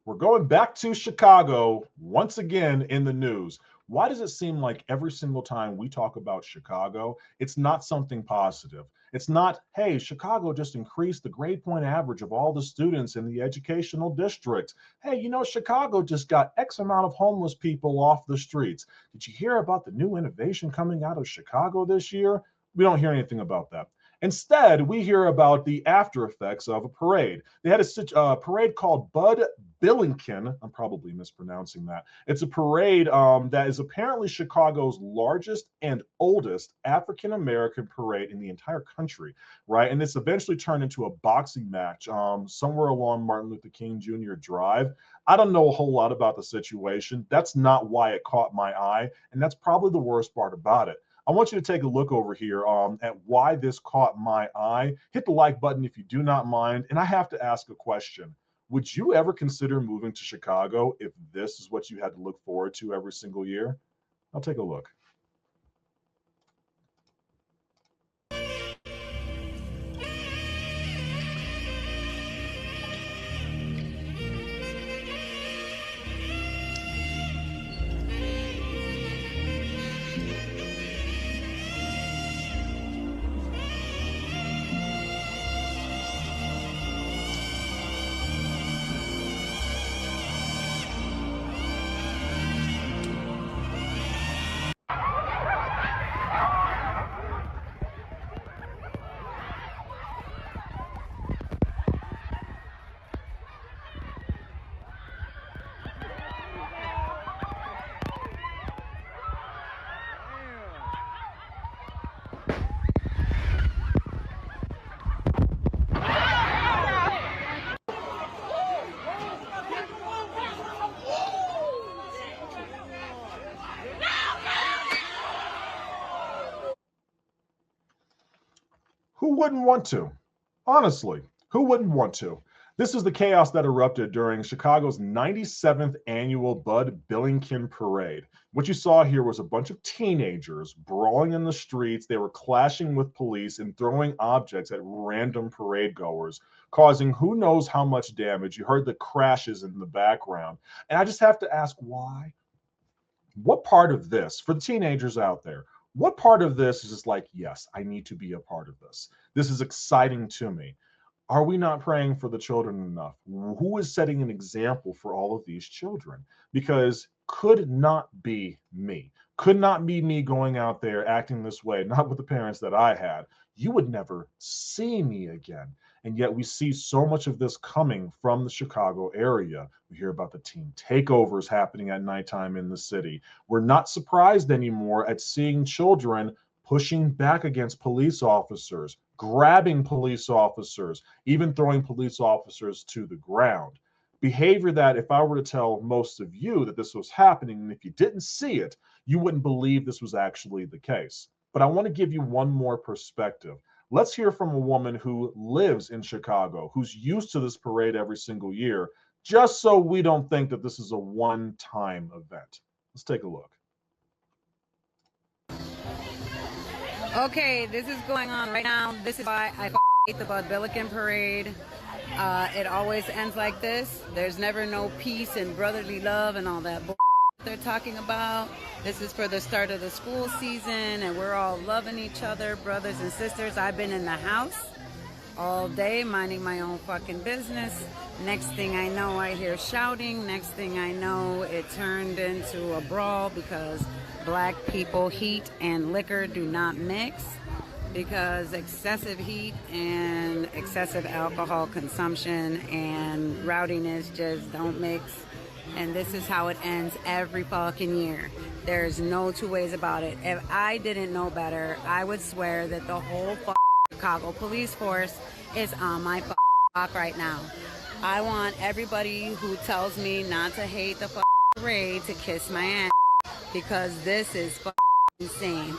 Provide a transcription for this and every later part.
We're going back to Chicago once again in the news. Why does it seem like every single time we talk about Chicago, it's not something positive? It's not, hey, Chicago just increased the grade point average of all the students in the educational district. Hey, Chicago just got X amount of homeless people off the streets. Did you hear about the new innovation coming out of Chicago this year? We don't hear anything about that. Instead, we hear about the after effects of a parade. They had a parade called Bud Billiken. I'm probably mispronouncing that. It's a parade that is apparently Chicago's largest and oldest African American parade in the entire country, right? And it's eventually turned into a boxing match somewhere along Martin Luther King Jr. Drive. I don't know a whole lot about the situation. That's not why it caught my eye, and that's probably the worst part about it. I want you to take a look over here at why this caught my eye. Hit the like button if you do not mind. And I have to ask a question. Would you ever consider moving to Chicago if this is what you had to look forward to every single year? I'll take a look. Who wouldn't want to? Honestly, who wouldn't want to? This is the chaos that erupted during Chicago's 97th annual Bud Billiken Parade. What you saw here was a bunch of teenagers brawling in the streets. They were clashing with police and throwing objects at random parade goers, causing who knows how much damage. You heard the crashes in the background. And I just have to ask why? What part of this, for the teenagers out there, what part of this is just like, yes, I need to be a part of this? This is exciting to me. Are we not praying for the children enough? Who is setting an example for all of these children? Because could not be me. Could not be me going out there acting this way, not with the parents that I had. You would never see me again. And yet we see so much of this coming from the Chicago area. We hear about the teen takeovers happening at nighttime in the city. We're not surprised anymore at seeing children pushing back against police officers, grabbing police officers, even throwing police officers to the ground. Behavior that if I were to tell most of you that this was happening, and if you didn't see it, you wouldn't believe this was actually the case. But I want to give you one more perspective. Let's hear from a woman who lives in Chicago, who's used to this parade every single year, just so we don't think that this is a one-time event. Let's take a look. Okay, this is going on right now. This is why I hate the Bud Billiken Parade. It always ends like this. There's never no peace and brotherly love and all that they're talking about. This is for the start of the school season, and we're all loving each other, brothers and sisters. I've been in the house all day, minding my own fucking business. Next thing I know, I hear shouting. Next thing I know, it turned into a brawl because black people, heat and liquor do not mix, because excessive heat and excessive alcohol consumption and rowdiness just don't mix. And this is how it ends every fucking year. There's no two ways about it. If I didn't know better, I would swear that the whole Chicago police force is on my block right now. I want everybody who tells me not to hate the parade to kiss my ass, because this is insane.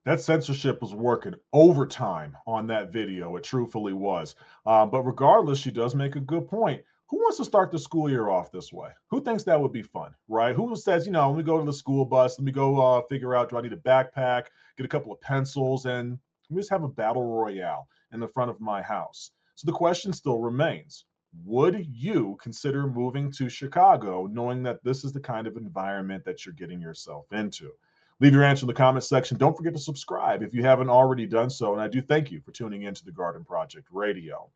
That censorship was working overtime on that video. It truthfully was. But regardless, she does make a good point. Who wants to start the school year off this way? Who thinks that would be fun, right? Who says, let me go to the school bus, let me go figure out, do I need a backpack, get a couple of pencils, and let me just have a battle royale in the front of my house. So the question still remains, Would you consider moving to Chicago knowing that this is the kind of environment that you're getting yourself into? Leave your answer in the comment section. Don't forget to subscribe if you haven't already done so. And I do thank you for tuning in to the Garden Project Radio.